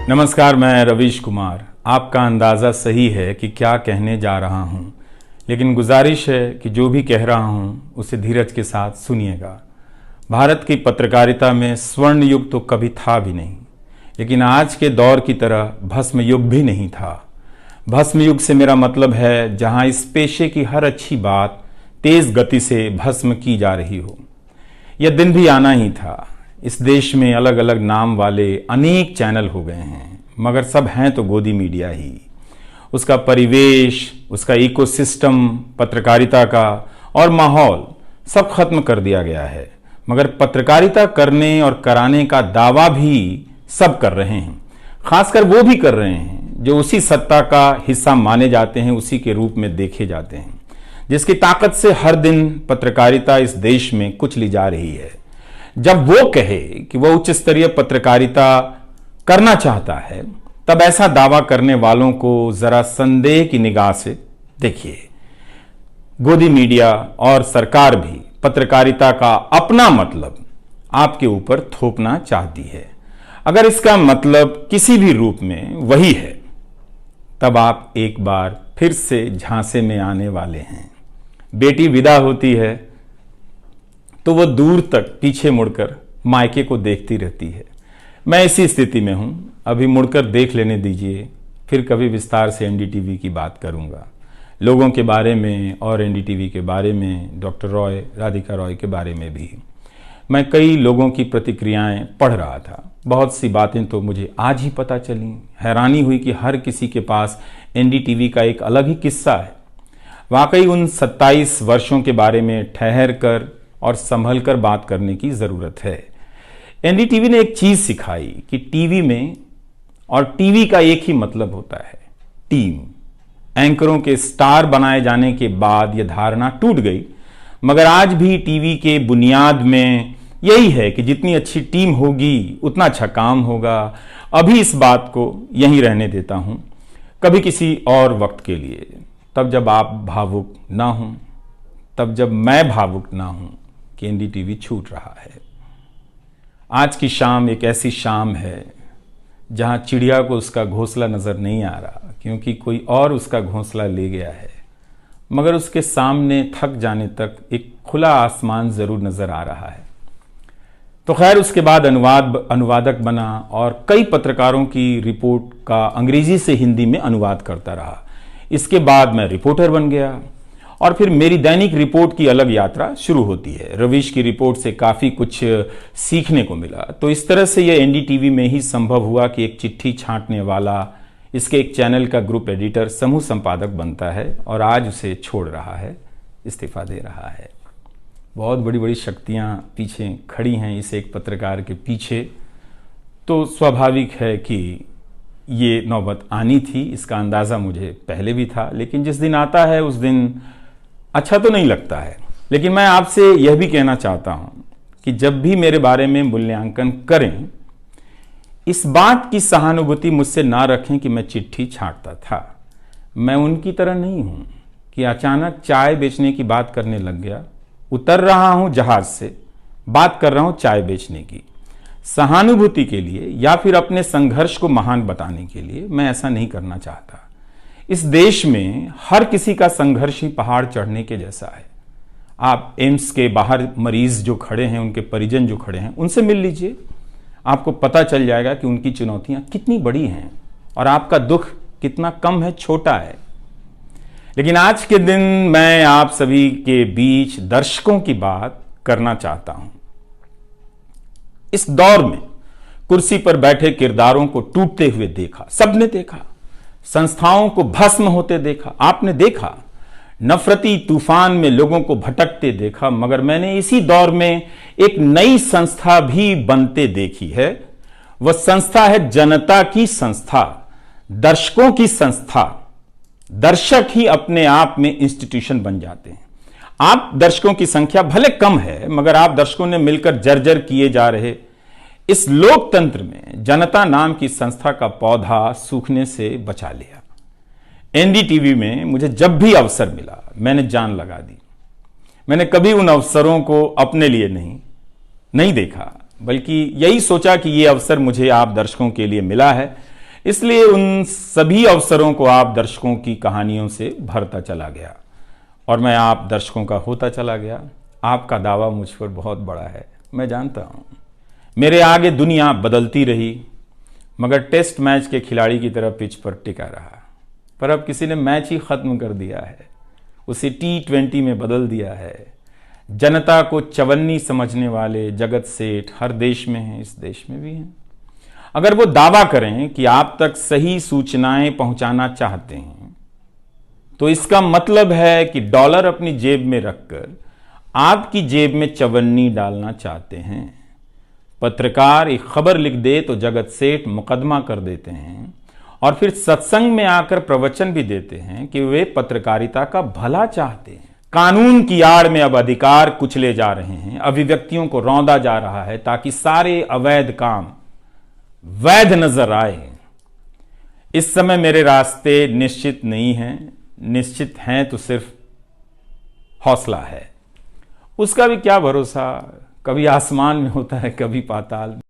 नमस्कार, मैं रवीश कुमार। आपका अंदाज़ा सही है कि क्या कहने जा रहा हूं, लेकिन गुजारिश है कि जो भी कह रहा हूं उसे धीरज के साथ सुनिएगा। भारत की पत्रकारिता में स्वर्ण युग तो कभी था भी नहीं, लेकिन आज के दौर की तरह भस्म युग भी नहीं था। भस्म युग से मेरा मतलब है जहां इस पेशे की हर अच्छी बात तेज गति से भस्म की जा रही हो। यह दिन भी आना ही था। इस देश में अलग अलग नाम वाले अनेक चैनल हो गए हैं, मगर सब हैं तो गोदी मीडिया ही। उसका परिवेश, उसका इकोसिस्टम, पत्रकारिता का और माहौल सब खत्म कर दिया गया है। मगर पत्रकारिता करने और कराने का दावा भी सब कर रहे हैं। खासकर वो भी कर रहे हैं जो उसी सत्ता का हिस्सा माने जाते हैं, उसी के रूप में देखे जाते हैं, जिसकी ताकत से हर दिन पत्रकारिता इस देश में कुचली जा रही है। जब वो कहे कि वो उच्च स्तरीय पत्रकारिता करना चाहता है, तब ऐसा दावा करने वालों को जरा संदेह की निगाह से देखिए। गोदी मीडिया और सरकार भी पत्रकारिता का अपना मतलब आपके ऊपर थोपना चाहती है। अगर इसका मतलब किसी भी रूप में वही है, तब आप एक बार फिर से झांसे में आने वाले हैं। बेटी विदा होती है तो वो दूर तक पीछे मुड़कर मायके को देखती रहती है। मैं इसी स्थिति में हूं। अभी मुड़कर देख लेने दीजिए, फिर कभी विस्तार से एनडीटीवी की बात करूंगा, लोगों के बारे में और एनडीटीवी के बारे में, डॉक्टर रॉय, राधिका रॉय के बारे में भी। मैं कई लोगों की प्रतिक्रियाएं पढ़ रहा था। बहुत सी बातें तो मुझे आज ही पता चली। हैरानी हुई कि हर किसी के पास एनडीटीवी का एक अलग ही किस्सा है। वाकई उन 27 वर्षों के बारे में ठहर कर और संभल कर बात करने की जरूरत है। एनडीटीवी ने एक चीज सिखाई कि टीवी में और टीवी का एक ही मतलब होता है, टीम। एंकरों के स्टार बनाए जाने के बाद यह धारणा टूट गई, मगर आज भी टीवी के बुनियाद में यही है कि जितनी अच्छी टीम होगी उतना अच्छा काम होगा। अभी इस बात को यहीं रहने देता हूं, कभी किसी और वक्त के लिए, तब जब आप भावुक ना हों, तब जब मैं भावुक ना हूं कि एनडीटीवी छूट रहा है। आज की शाम एक ऐसी शाम है जहां चिड़िया को उसका घोंसला नजर नहीं आ रहा, क्योंकि कोई और उसका घोंसला ले गया है, मगर उसके सामने थक जाने तक एक खुला आसमान जरूर नजर आ रहा है। तो खैर, उसके बाद अनुवादक बना और कई पत्रकारों की रिपोर्ट का अंग्रेजी से हिंदी में अनुवाद करता रहा। इसके बाद मैं रिपोर्टर बन गया और फिर मेरी दैनिक रिपोर्ट की अलग यात्रा शुरू होती है। रवीश की रिपोर्ट से काफ़ी कुछ सीखने को मिला। तो इस तरह से यह एनडीटीवी में ही संभव हुआ कि एक चिट्ठी छांटने वाला इसके एक चैनल का ग्रुप एडिटर समूह संपादक बनता है और आज उसे छोड़ रहा है, इस्तीफा दे रहा है। बहुत बड़ी बड़ी शक्तियां पीछे खड़ी हैं इस एक पत्रकार के पीछे। तो स्वाभाविक है कि ये नौबत आनी थी, इसका अंदाज़ा मुझे पहले भी था। लेकिन जिस दिन आता है उस दिन अच्छा तो नहीं लगता है। लेकिन मैं आपसे यह भी कहना चाहता हूं कि जब भी मेरे बारे में मूल्यांकन करें, इस बात की सहानुभूति मुझसे ना रखें कि मैं चिट्ठी छांटता था। मैं उनकी तरह नहीं हूं कि अचानक चाय बेचने की बात करने लग गया, उतर रहा हूं जहाज से, बात कर रहा हूं चाय बेचने की। सहानुभूति के लिए या फिर अपने संघर्ष को महान बताने के लिए मैं ऐसा नहीं करना चाहता। इस देश में हर किसी का संघर्ष ही पहाड़ चढ़ने के जैसा है। आप एम्स के बाहर मरीज जो खड़े हैं, उनके परिजन जो खड़े हैं, उनसे मिल लीजिए। आपको पता चल जाएगा कि उनकी चुनौतियां कितनी बड़ी हैं और आपका दुख कितना कम है, छोटा है। लेकिन आज के दिन मैं आप सभी के बीच दर्शकों की बात करना चाहता हूं। इस दौर में कुर्सी पर बैठे किरदारों को टूटते हुए देखा, सबने देखा। संस्थाओं को भस्म होते देखा, आपने देखा। नफरती तूफान में लोगों को भटकते देखा, मगर मैंने इसी दौर में एक नई संस्था भी बनते देखी है। वह संस्था है जनता की संस्था, दर्शकों की संस्था। दर्शक ही अपने आप में इंस्टीट्यूशन बन जाते हैं। आप दर्शकों की संख्या भले कम है, मगर आप दर्शकों ने मिलकर जर्जर किए जा रहे इस लोकतंत्र में जनता नाम की संस्था का पौधा सूखने से बचा लिया। एनडीटीवी में मुझे जब भी अवसर मिला मैंने जान लगा दी। मैंने कभी उन अवसरों को अपने लिए नहीं देखा, बल्कि यही सोचा कि ये अवसर मुझे आप दर्शकों के लिए मिला है, इसलिए उन सभी अवसरों को आप दर्शकों की कहानियों से भरता चला गया और मैं आप दर्शकों का होता चला गया। आपका दावा मुझ पर बहुत बड़ा है, मैं जानता हूं। मेरे आगे दुनिया बदलती रही, मगर टेस्ट मैच के खिलाड़ी की तरह पिच पर टिका रहा। पर अब किसी ने मैच ही खत्म कर दिया है, उसे T20 में बदल दिया है। जनता को चवन्नी समझने वाले जगत सेठ हर देश में हैं, इस देश में भी हैं। अगर वो दावा करें कि आप तक सही सूचनाएं पहुंचाना चाहते हैं, तो इसका मतलब है कि डॉलर अपनी जेब में रखकर आपकी जेब में चवन्नी डालना चाहते हैं। पत्रकार एक खबर लिख दे तो जगत सेठ मुकदमा कर देते हैं और फिर सत्संग में आकर प्रवचन भी देते हैं कि वे पत्रकारिता का भला चाहते हैं। कानून की आड़ में अब अधिकार कुचले जा रहे हैं, अभिव्यक्तियों को रौंदा जा रहा है ताकि सारे अवैध काम वैध नजर आए। इस समय मेरे रास्ते निश्चित नहीं हैं, निश्चित हैं तो सिर्फ हौसला है। उसका भी क्या भरोसा, कभी आसमान में होता है, कभी पाताल में।